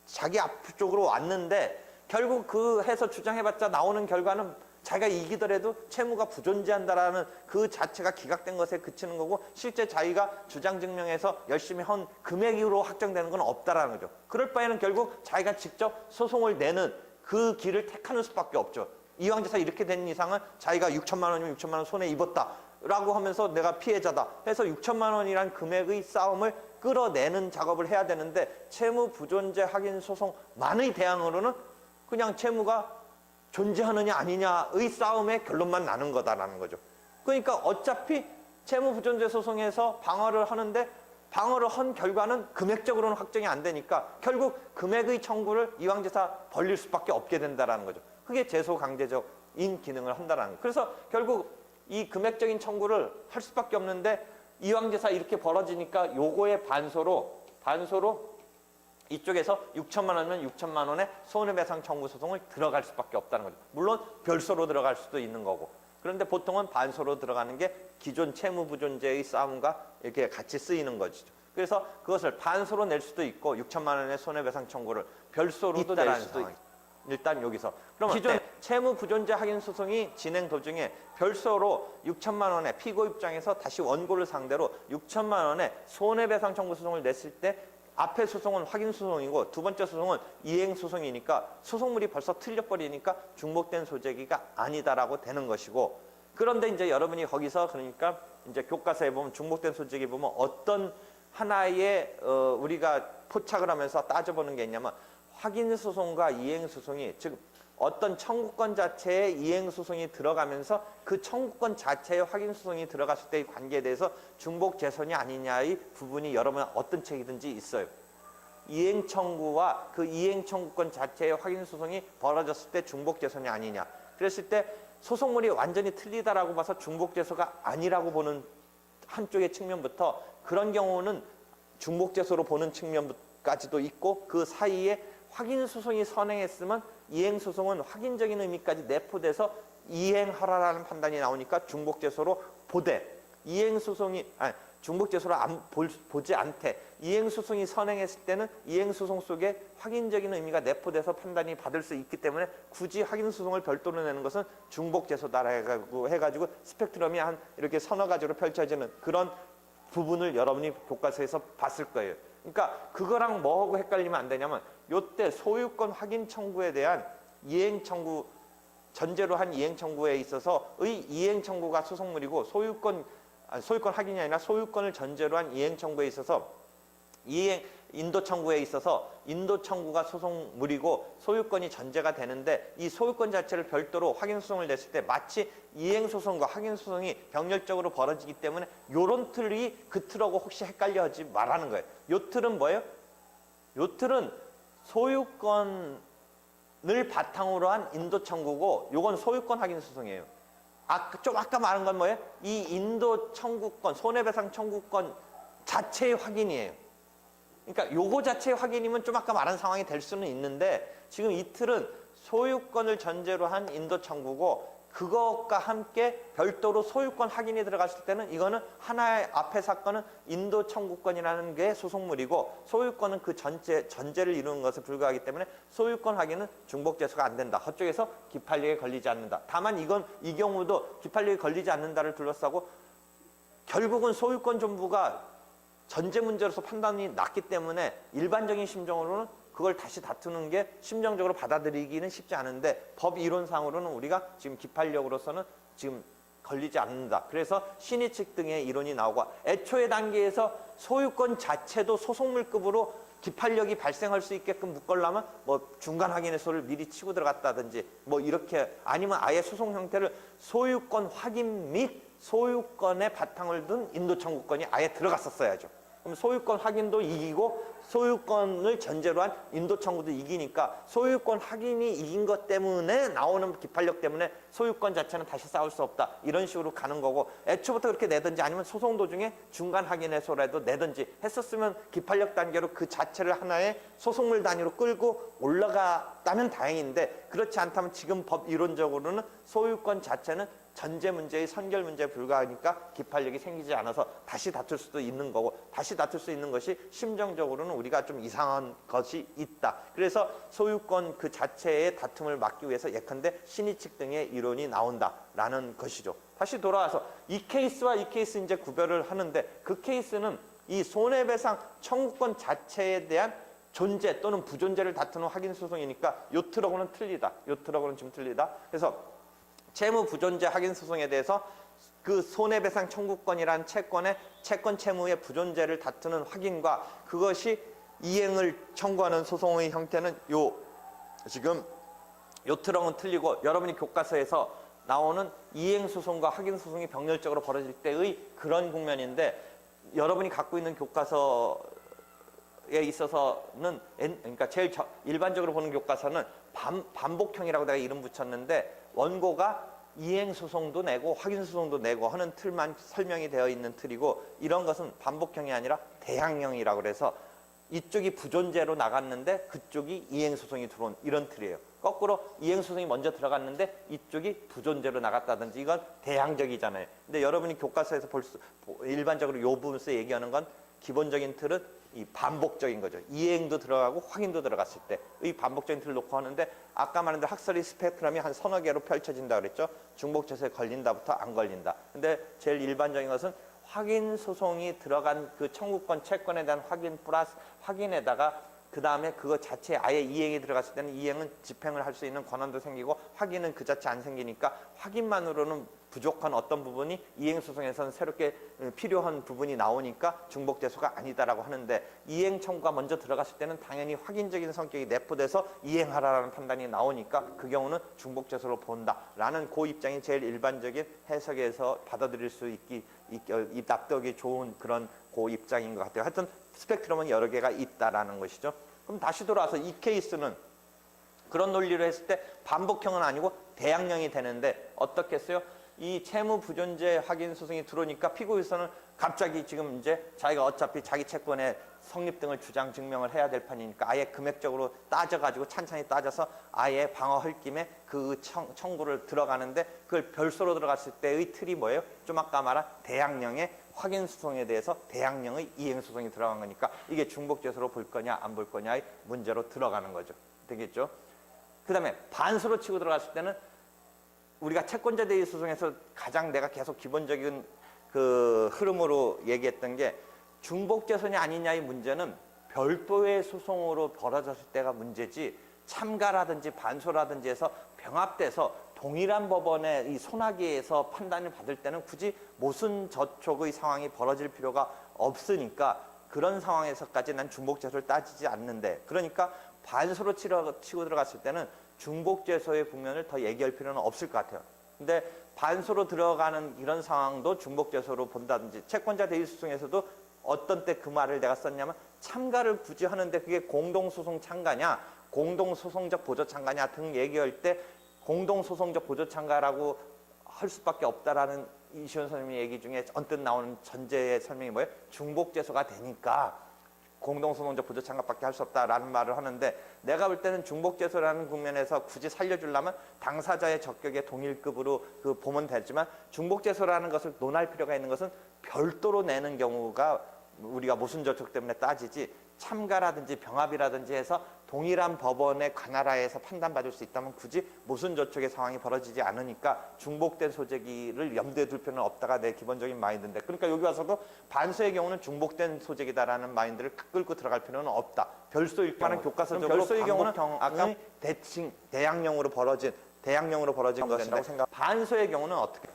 자기 앞쪽으로 왔는데 결국 그 해서 주장해봤자 나오는 결과는 자기가 이기더라도 채무가 부존재한다라는 그 자체가 기각된 것에 그치는 거고 실제 자기가 주장 증명해서 열심히 한 금액으로 확정되는 건 없다라는 거죠. 그럴 바에는 결국 자기가 직접 소송을 내는 그 길을 택하는 수밖에 없죠. 이왕재사 이렇게 된 이상은 자기가 6천만 원이면 6천만 원 손해 입었다. 라고 하면서 내가 피해자다 해서 6천만 원이란 금액의 싸움을 끌어내는 작업을 해야 되는데 채무 부존재 확인 소송만의 대항으로는 그냥 채무가 존재하느냐 아니냐의 싸움의 결론만 나는 거다라는 거죠. 그러니까 어차피 채무 부존재 소송에서 방어를 하는데 방어를 한 결과는 금액적으로는 확정이 안 되니까 결국 금액의 청구를 이왕제사 벌릴 수밖에 없게 된다라는 거죠. 그게 제소 강제적인 기능을 한다라는 거예요. 그래서 결국 이 금액적인 청구를 할 수밖에 없는데 이왕제사 이렇게 벌어지니까 요거의 반소로 이쪽에서 6천만 원이면 6천만 원의 손해배상 청구 소송을 들어갈 수밖에 없다는 거죠. 물론 별소로 들어갈 수도 있는 거고. 그런데 보통은 반소로 들어가는 게 기존 채무 부존재의 싸움과 이렇게 같이 쓰이는 거죠. 그래서 그것을 반소로 낼 수도 있고 6천만 원의 손해배상 청구를 별소로도 낼 수도 있고. 일단 여기서 그러면 기존 채무 부존재 확인 소송이 진행 도중에 별소로 6천만 원의 피고 입장에서 다시 원고를 상대로 6천만 원의 손해배상 청구 소송을 냈을 때 앞에 소송은 확인 소송이고 두 번째 소송은 이행 소송이니까 소송물이 벌써 틀려버리니까 중복된 소재기가 아니다라고 되는 것이고, 그런데 이제 여러분이 거기서 그러니까 이제 교과서에 보면 중복된 소재기 보면 어떤 하나의 우리가 포착을 하면서 따져보는 게 있냐면 확인 소송과 이행 소송이 즉 어떤 청구권 자체에 이행 소송이 들어가면서 그 청구권 자체에 확인 소송이 들어갔을 때의 관계에 대해서 중복 재선이 아니냐의 부분이 여러분 어떤 책이든지 있어요. 이행 청구와 그 이행 청구권 자체의 확인 소송이 벌어졌을 때 중복 재선이 아니냐. 그랬을 때 소송물이 완전히 틀리다라고 봐서 중복 재소가 아니라고 보는 한쪽의 측면부터 그런 경우는 중복 재소로 보는 측면까지도 있고 그 사이에 확인 소송이 선행했으면 이행 소송은 확인적인 의미까지 내포돼서 이행하라라는 판단이 나오니까 중복 재소로 보되 이행 소송이 중복 재소로 보지 않되 이행 소송이 선행했을 때는 이행 소송 속에 확인적인 의미가 내포돼서 판단이 받을 수 있기 때문에 굳이 확인 소송을 별도로 내는 것은 중복 재소다라고 해가지고 스펙트럼이 한 이렇게 서너 가지로 펼쳐지는 그런 부분을 여러분이 교과서에서 봤을 거예요. 그러니까 그거랑 뭐하고 헷갈리면 안 되냐면 요때 소유권 확인 청구에 대한 이행 청구 전제로 한 이행 청구에 있어서의 이행 청구가 소송물이고 소유권 확인이 아니라 소유권을 전제로 한 이행 청구에 있어서 인도 청구에 있어서 인도 청구가 소송물이고 소유권이 전제가 되는데 이 소유권 자체를 별도로 확인 소송을 냈을 때 마치 이행 소송과 확인 소송이 병렬적으로 벌어지기 때문에 요런 틀이 그 틀하고 혹시 헷갈려 하지 말라는 거예요. 요 틀은 뭐예요? 요 틀은 소유권을 바탕으로 한 인도 청구고 요건 소유권 확인 소송이에요. 아까 말한 건 뭐예요? 이 인도 청구권, 손해배상 청구권 자체의 확인이에요. 그러니까 요거 자체의 확인이면 좀 아까 말한 상황이 될 수는 있는데 지금 이 틀은 소유권을 전제로 한 인도 청구고 그것과 함께 별도로 소유권 확인이 들어갔을 때는 이거는 하나의 앞의 사건은 인도 청구권이라는 게 소송물이고 소유권은 그 전제를 이루는 것에 불과하기 때문에 소유권 확인은 중복 재소가 안 된다. 그쪽에서 기판력에 걸리지 않는다. 다만 이 경우도 기판력에 걸리지 않는다를 둘러싸고 결국은 소유권 존부가 전제 문제로서 판단이 났기 때문에 일반적인 심정으로는 그걸 다시 다투는 게 심정적으로 받아들이기는 쉽지 않은데 법 이론상으로는 우리가 지금 기판력으로서는 지금 걸리지 않는다. 그래서 신의 측 등의 이론이 나오고 애초의 단계에서 소유권 자체도 소송물급으로 기판력이 발생할 수 있게끔 묶으려면 뭐 중간 확인해소를 미리 치고 들어갔다든지 뭐 이렇게 아니면 아예 소송 형태를 소유권 확인 및 소유권의 바탕을 둔 인도 청구권이 아예 들어갔었어야죠. 그럼 소유권 확인도 이기고 소유권을 전제로 한 인도 청구도 이기니까 소유권 확인이 이긴 것 때문에 나오는 기판력 때문에 소유권 자체는 다시 싸울 수 없다. 이런 식으로 가는 거고 애초부터 그렇게 내든지 아니면 소송 도중에 중간 확인해소라도 내든지 했었으면 기판력 단계로 그 자체를 하나의 소송물 단위로 끌고 올라갔다면 다행인데 그렇지 않다면 지금 법 이론적으로는 소유권 자체는 전제 문제의 선결 문제에 불과하니까 기판력이 생기지 않아서 다시 다툴 수도 있는 거고 다시 다툴 수 있는 것이 심정적으로는 우리가 좀 이상한 것이 있다. 그래서 소유권 그 자체의 다툼을 막기 위해서 예컨대 신의 측 등의 이론이 나온다라는 것이죠. 다시 돌아와서 이 케이스와 이 케이스 이제 구별을 하는데 그 케이스는 이 손해배상 청구권 자체에 대한 존재 또는 부존재를 다투는 확인 소송이니까 요 트럭은 틀리다. 요 트럭은 좀 틀리다. 그래서 채무 부존재 확인 소송에 대해서 그 손해배상 청구권이라는 채권의 채권 채무의 부존재를 다투는 확인과 그것이 이행을 청구하는 소송의 형태는 지금 요 트렁은 틀리고 여러분이 교과서에서 나오는 이행소송과 확인소송이 병렬적으로 벌어질 때의 그런 국면인데 여러분이 갖고 있는 교과서에 있어서는 그러니까 제일 일반적으로 보는 교과서는 반복형이라고 내가 이름 붙였는데 원고가 이행소송도 내고 확인소송도 내고 하는 틀만 설명이 되어 있는 틀이고 이런 것은 반복형이 아니라 대항형이라고 그래서 이쪽이 부존재로 나갔는데 그쪽이 이행소송이 들어온 이런 틀이에요. 거꾸로 이행소송이 먼저 들어갔는데 이쪽이 부존재로 나갔다든지 이건 대항적이잖아요. 근데 여러분이 교과서에서 일반적으로 요 부분에서 얘기하는 건 기본적인 틀은 이 반복적인 거죠. 이행도 들어가고 확인도 들어갔을 때 이 반복적인 틀을 놓고 하는데 아까 말한 대로 학설의 스펙트럼이 한 서너 개로 펼쳐진다 그랬죠. 중복재소에 걸린다부터 안 걸린다. 근데 제일 일반적인 것은 확인 소송이 들어간 그 청구권 채권에 대한 확인 플러스 확인에다가 그 다음에 그거 자체에 아예 이행이 들어갔을 때는 이행은 집행을 할 수 있는 권한도 생기고 확인은 그 자체 안 생기니까 확인만으로는 부족한 어떤 부분이 이행소송에서는 새롭게 필요한 부분이 나오니까 중복재소가 아니다라고 하는데 이행 청구가 먼저 들어갔을 때는 당연히 확인적인 성격이 내포돼서 이행하라는 판단이 나오니까 그 경우는 중복재소로 본다라는 그 입장이 제일 일반적인 해석에서 받아들일 수 있기 납득이 좋은 그런 그 입장인 것 같아요. 하여튼 스펙트럼은 여러 개가 있다라는 것이죠. 그럼 다시 돌아와서 이 케이스는 그런 논리로 했을 때 반복형은 아니고 대항형이 되는데 어떻게 했어요? 이 채무 부존재 확인 소송이 들어오니까 피고에서는 갑자기 지금 이제 자기가 어차피 자기 채권의 성립 등을 주장 증명을 해야 될 판이니까 아예 금액적으로 따져가지고 찬찬히 따져서 아예 방어할 김에 그 청구를 들어가는데 그걸 별소로 들어갔을 때의 틀이 뭐예요? 좀 아까 말한 대항형의 확인 소송에 대해서 대항형의 이행 소송이 들어간 거니까 이게 중복재소로 볼 거냐 안 볼 거냐의 문제로 들어가는 거죠. 되겠죠? 그 다음에 반소로 치고 들어갔을 때는 우리가 채권자 대리 소송에서 가장 내가 계속 기본적인 그 흐름으로 얘기했던 게 중복재소냐 아니냐의 문제는 별도의 소송으로 벌어졌을 때가 문제지 참가라든지 반소라든지 해서 병합돼서 동일한 법원의 이 소나기에서 판단을 받을 때는 굳이 모순 저촉의 상황이 벌어질 필요가 없으니까 그런 상황에서까지 난 중복재소를 따지지 않는데 그러니까 반소로 치고 들어갔을 때는 중복재소의 국면을 더 얘기할 필요는 없을 것 같아요. 근데 반소로 들어가는 이런 상황도 중복재소로 본다든지 채권자 대리소송에서도 어떤 때 그 말을 내가 썼냐면 참가를 굳이 하는데 그게 공동소송 참가냐 공동소송적 보조 참가냐 등 얘기할 때 공동소송적 보조 참가라고 할 수밖에 없다라는 이시원 선생님의 얘기 중에 언뜻 나오는 전제의 설명이 뭐예요? 중복재소가 되니까 공동소송적 보조 참가밖에 할 수 없다라는 말을 하는데 내가 볼 때는 중복재소라는 국면에서 굳이 살려주려면 당사자의 적격의 동일급으로 보면 되지만 중복재소라는 것을 논할 필요가 있는 것은 별도로 내는 경우가 우리가 모순저촉 때문에 따지지 참가라든지 병합이라든지 해서 동일한 법원의 관할하에서 판단받을 수 있다면 굳이 모순저촉의 상황이 벌어지지 않으니까 중복된 소재기를 염두에 둘 필요는 없다가 내 기본적인 마인드인데 그러니까 여기 와서도 반소의 경우는 중복된 소재기다라는 마인드를 끌고 들어갈 필요는 없다. 별소일 경우는 교과서적으로 별소의 경우는 아까 대항형으로 벌어진 것이라고 생각. 반소의 경우는 어떻게?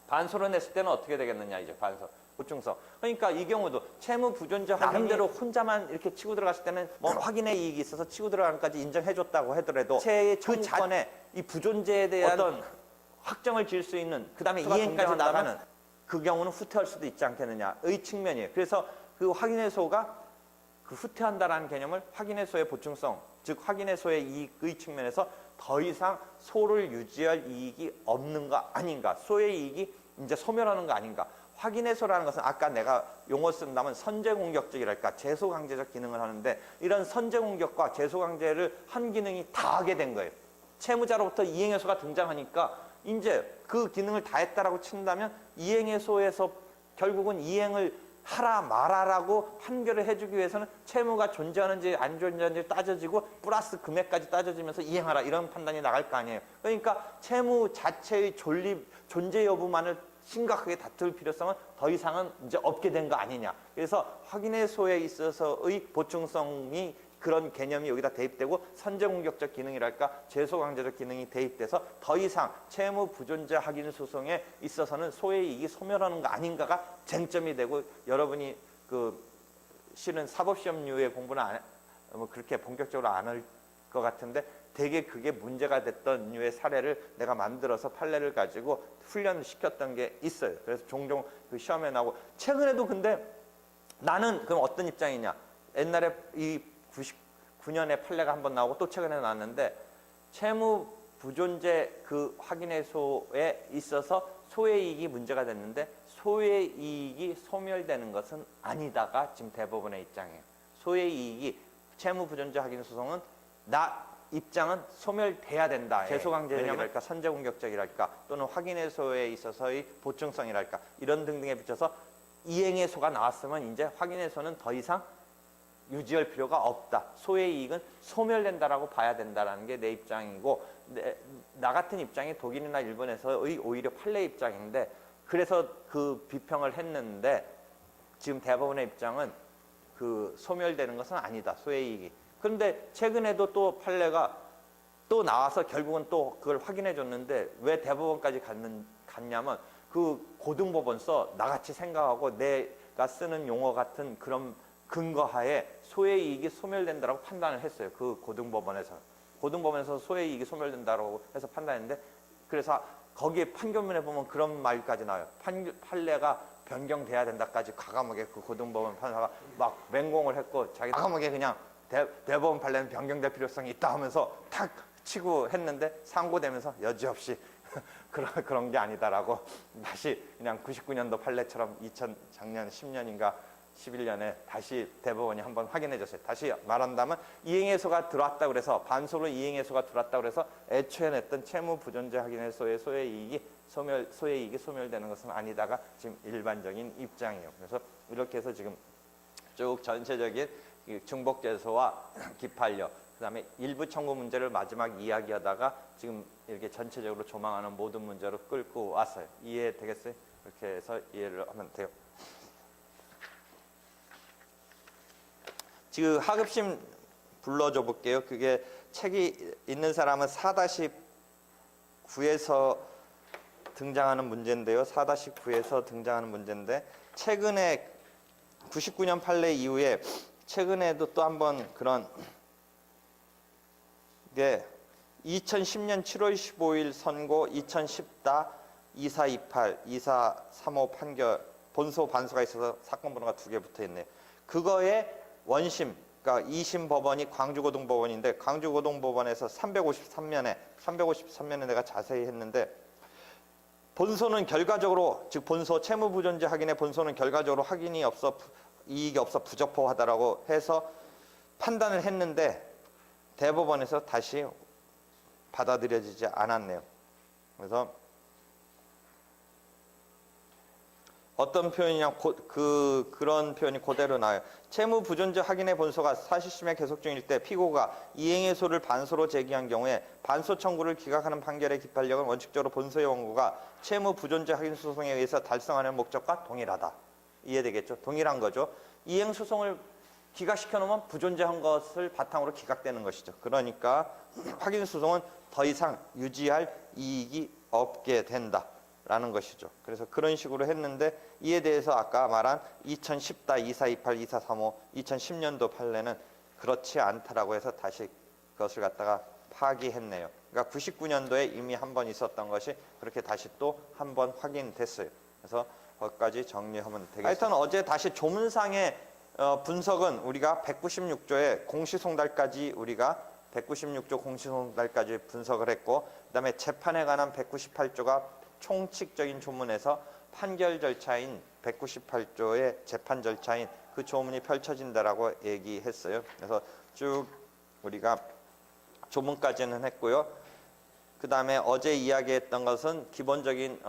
반소를 냈을 때는 어떻게 되겠느냐 이제 반소. 보충성. 그러니까 이 경우도 채무 부존재 나름대로 혼자만 이렇게 치고 들어갔을 때는 뭐 확인의 이익이 있어서 치고 들어가는 까지 인정해줬다고 하더라도 채의 청구권에 이 부존재에 대한 어떤 확정을 지을 수 있는 그 다음에 이행까지 나가는 그 경우는 후퇴할 수도 있지 않겠느냐의 측면이에요. 그래서 그 확인의소가 그 후퇴한다라는 개념을 확인의소의 보충성, 즉 확인의소의 이익의 측면에서 더 이상 소를 유지할 이익이 없는 거 아닌가, 소의 이익이 이제 소멸하는 거 아닌가. 확인해소라는 것은 아까 내가 용어 쓴다면 선제공격적이랄까 제소강제적 기능을 하는데 이런 선제공격과 제소강제를 한 기능이 다 하게 된 거예요. 채무자로부터 이행해소가 등장하니까 이제 그 기능을 다 했다라고 친다면 이행해소에서 결국은 이행을 하라 말아라고 판결을 해주기 위해서는 채무가 존재하는지 안 존재하는지 따져지고 플러스 금액까지 따져지면서 이행하라 이런 판단이 나갈 거 아니에요. 그러니까 채무 자체의 존재 여부만을 심각하게 다툴 필요성은 더 이상은 이제 없게 된 거 아니냐. 그래서 확인의소에 있어서의 보충성이 그런 개념이 여기다 대입되고 선제공격적 기능이랄까 죄소강제적 기능이 대입돼서 더 이상 채무 부존재 확인 소송에 있어서는 소의 이익이 소멸하는 거 아닌가가 쟁점이 되고 여러분이 그 실은 사법시험류의 공부는 뭐 그렇게 본격적으로 안 할 것 같은데 되게 그게 문제가 됐던 류의 사례를 내가 만들어서 판례를 가지고 훈련을 시켰던 게 있어요. 그래서 종종 그 시험에 나오고 최근에도 근데 나는 그럼 어떤 입장이냐? 옛날에 이 99년에 판례가 한번 나오고 또 최근에 나왔는데 채무 부존재 그 확인해소에 있어서 소의 이익이 문제가 됐는데 소의 이익이 소멸되는 것은 아니다가 지금 대법원의 입장이에요. 소의 이익이 채무 부존재 확인 소송은 나 입장은 소멸돼야 된다. 죄소강제적이랄까 선제공격적이랄까 또는 확인해소에 있어서의 보충성이랄까 이런 등등에 비춰서 이행해소가 나왔으면 이제 확인해소는 더 이상 유지할 필요가 없다. 소의 이익은 소멸된다라고 봐야 된다라는 게 내 입장이고 나 같은 입장이 독일이나 일본에서의 오히려 판례 입장인데 그래서 그 비평을 했는데 지금 대법원의 입장은 그 소멸되는 것은 아니다. 소의 이익이. 그런데 최근에도 또 판례가 또 나와서 결국은 또 그걸 확인해 줬는데 왜 대법원까지 갔냐면 그 고등법원서 나같이 생각하고 내가 쓰는 용어 같은 그런 근거하에 소의 이익이 소멸된다라고 판단을 했어요. 그 고등법원에서 소의 이익이 소멸된다라고 해서 판단했는데 그래서 거기에 판결문에 보면 그런 말까지 나와요. 판례가 변경돼야 된다까지 과감하게 그 고등법원 판사가 막 맹공을 했고 자기 과감하게 그냥 대법원 판례는 변경될 필요성이 있다 하면서 탁 치고 했는데 상고되면서 여지없이 그런 게 아니다라고 다시 그냥 99년도 판례처럼 작년 10년인가 11년에 다시 대법원이 한번 확인해 줬어요. 다시 말한다면 이행해소가 들어왔다 그래서 반소로 이행해소가 들어왔다 그래서 애초에 냈던 채무 부존재 확인해소의 소의 이익이 소멸되는 것은 아니다가 지금 일반적인 입장이에요. 그래서 이렇게 해서 지금 쭉 전체적인 중복죄소와 기판료 그다음에 일부 청구 문제를 마지막 이야기하다가 지금 이렇게 전체적으로 조망하는 모든 문제로 끌고 왔어요. 이해되겠어요? 이렇게 해서 이해를 하면 돼요. 지금 하급심 불러줘 볼게요. 그게 책이 있는 사람은 4-9에서 등장하는 문제인데요. 4-9에서 등장하는 문제인데 최근에 99년 판례 이후에 최근에도 또 한번 그런 게 2010년 7월 15일 선고 2010-2428, 2435 판결 본소 반소가 있어서 사건 번호가 2개 붙어 있네요. 그거에 원심, 그러니까 2심 법원이 광주고등법원인데 광주고등법원에서 353면에 내가 자세히 했는데 본소는 결과적으로 즉 본소 채무부존재 확인의 본소는 결과적으로 확인이 없어 이익이 없어 부적법하다라고 해서 판단을 했는데 대법원에서 다시 받아들여지지 않았네요. 그래서 어떤 표현이냐 그런 표현이 그대로 나와요. 채무 부존재 확인의 본소가 사실심에 계속 중일 때 피고가 이행해소를 반소로 제기한 경우에 반소 청구를 기각하는 판결의 기판력은 원칙적으로 본소의 원고가 채무 부존재 확인 소송에 의해서 달성하는 목적과 동일하다. 이해되겠죠? 동일한 거죠. 이행 소송을 기각시켜 놓으면 부존재한 것을 바탕으로 기각되는 것이죠. 그러니까 확인 소송은 더 이상 유지할 이익이 없게 된다. 라는 것이죠. 그래서 그런 식으로 했는데 이에 대해서 아까 말한 2010-2428, 2435, 2010년도 판례는 그렇지 않다라고 해서 다시 그것을 갖다가 파기했네요. 그러니까 99년도에 이미 한 번 있었던 것이 그렇게 다시 또 한 번 확인됐어요. 그래서 거기까지 정리하면 되겠습니다. 하여튼 어제 다시 조문상의 분석은 우리가 196조의 공시송달까지 우리가 196조 공시송달까지 분석을 했고 그다음에 재판에 관한 198조가 총칙적인 조문에서 판결 절차인 198조의 재판 절차인 그 조문이 펼쳐진다라고 얘기했어요. 그래서 쭉 우리가 조문까지는 했고요. 그 다음에 어제 이야기했던 것은 기본적인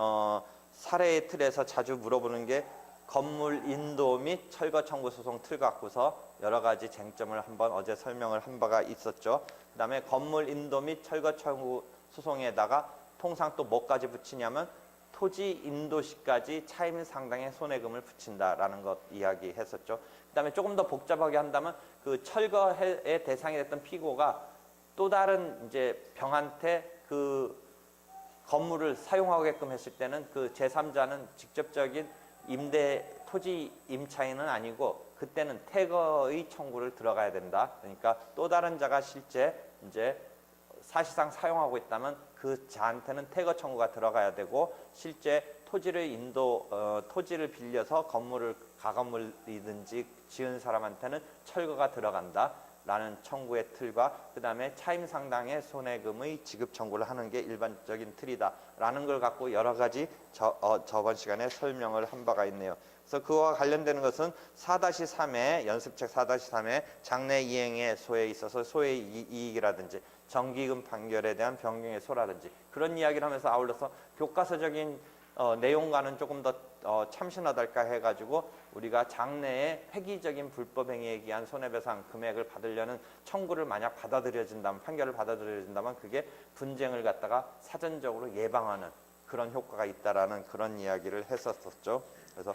사례의 틀에서 자주 물어보는 게 건물 인도 및 철거 청구 소송 틀 갖고서 여러 가지 쟁점을 한번 어제 설명을 한 바가 있었죠. 그 다음에 건물 인도 및 철거 청구 소송에다가 통상 또 뭐까지 붙이냐면 토지 인도시까지 차임 상당의 손해금을 붙인다라는 것 이야기했었죠. 그다음에 조금 더 복잡하게 한다면 그 철거의 대상이 됐던 피고가 또 다른 이제 병한테 그 건물을 사용하게끔 했을 때는 그 제3자는 직접적인 토지 임차인은 아니고 그때는 태거의 청구를 들어가야 된다. 그러니까 또 다른 자가 실제 이제 사실상 사용하고 있다면 그 자한테는 태거 청구가 들어가야 되고 실제 토지를 빌려서 건물을 가건물이든지 지은 사람한테는 철거가 들어간다. 라는 청구의 틀과 그 다음에 차임 상당의 손해금의 지급 청구를 하는 게 일반적인 틀이다 라는 걸 갖고 여러 가지 저번 시간에 설명을 한 바가 있네요. 그래서 그와 관련되는 것은 4-3의 연습책 4-3의 장래 이행의 소에 있어서 소의 이익이라든지 정기금 판결에 대한 변경의 소라든지 그런 이야기를 하면서 아울러서 교과서적인 내용과는 조금 더 참신하달까 해가지고 우리가 장래에 획기적인 불법행위에 의한 손해배상 금액을 받으려는 청구를 만약 받아들여진다면 판결을 받아들여진다면 그게 분쟁을 갖다가 사전적으로 예방하는 그런 효과가 있다라는 그런 이야기를 했었었죠. 그래서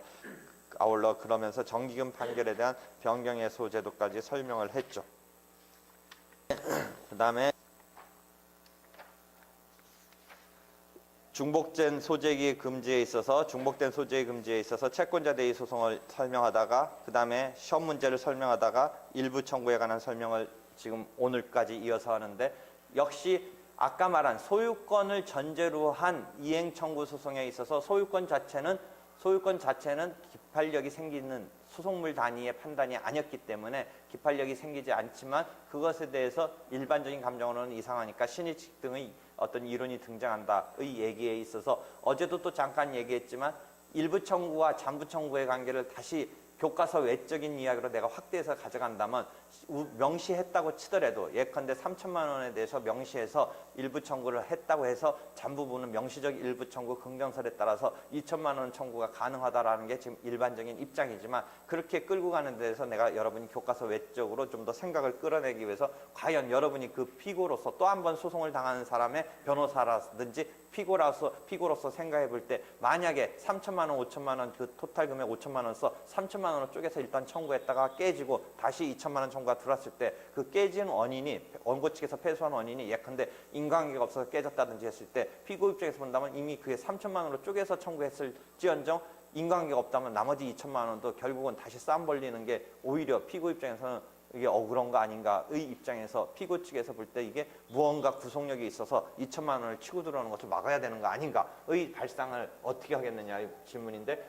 아울러 그러면서 정기금 판결에 대한 변경의 소제도까지 설명을 했죠. 그 다음에 중복된 소재기 금지에 있어서 채권자 대의 소송을 설명하다가 그 다음에 시험 문제를 설명하다가 일부 청구에 관한 설명을 지금 오늘까지 이어서 하는데 역시 아까 말한 소유권을 전제로 한 이행 청구 소송에 있어서 소유권 자체는 기판력이 생기는 소송물 단위의 판단이 아니었기 때문에 기판력이 생기지 않지만 그것에 대해서 일반적인 감정으로는 이상하니까 신의칙 등의 어떤 이론이 등장한다의 얘기에 있어서 어제도 또 잠깐 얘기했지만 일부 청구와 잔부 청구의 관계를 다시 교과서 외적인 이야기로 내가 확대해서 가져간다면 명시했다고 치더라도 예컨대 3천만 원에 대해서 명시해서 일부 청구를 했다고 해서 잔부분은 명시적 일부 청구 긍정설에 따라서 2천만 원 청구가 가능하다라는 게 지금 일반적인 입장이지만 그렇게 끌고 가는 데서 내가 여러분이 교과서 외적으로 좀 더 생각을 끌어내기 위해서 과연 여러분이 그 피고로서 또 한 번 소송을 당하는 사람의 변호사라든지 피고로서 생각해 볼 때 만약에 3천만 원, 5천만 원 그 토탈 금액 5천만 원 써 3천만 원을 쪼개서 일단 청구했다가 깨지고 다시 2천만 원 청구가 들어왔을 때 그 깨진 원인이 원고 측에서 패소한 원인이 예컨대 인과관계가 없어서 깨졌다든지 했을 때 피고 입장에서 본다면 이미 그게 3천만 원으로 쪼개서 청구했을지언정 인과관계가 없다면 나머지 2천만 원도 결국은 다시 쌈 벌리는 게 오히려 피고 입장에서는 이게 억울한 거 아닌가의 입장에서 피고 측에서 볼 때 이게 무언가 구속력이 있어서 2천만 원을 치고 들어오는 것을 막아야 되는 거 아닌가의 발상을 어떻게 하겠느냐의 질문인데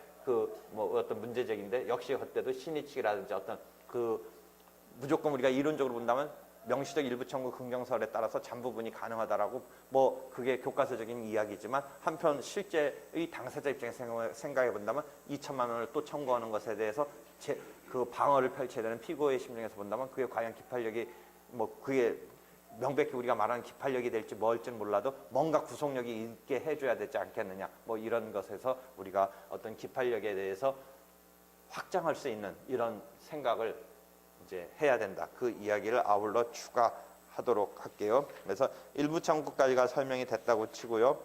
뭐 어떤 문제적인데 역시 그때도 신의칙이라든지 어떤 무조건 우리가 이론적으로 본다면 명시적 일부 청구 긍정설에 따라서 잔부분이 가능하다라고 뭐 그게 교과서적인 이야기지만 한편 실제의 당사자 입장에서 생각해 본다면 2천만 원을 또 청구하는 것에 대해서 그 방어를 펼쳐야 되는 피고의 심정에서 본다면 그게 과연 기판력이 뭐 그게 명백히 우리가 말하는 기판력이 될지 뭘지는 몰라도 뭔가 구속력이 있게 해줘야 되지 않겠느냐 뭐 이런 것에서 우리가 어떤 기판력에 대해서 확장할 수 있는 이런 생각을 이제 해야 된다. 그 이야기를 아울러 추가하도록 할게요. 그래서 일부 청구까지가 설명이 됐다고 치고요.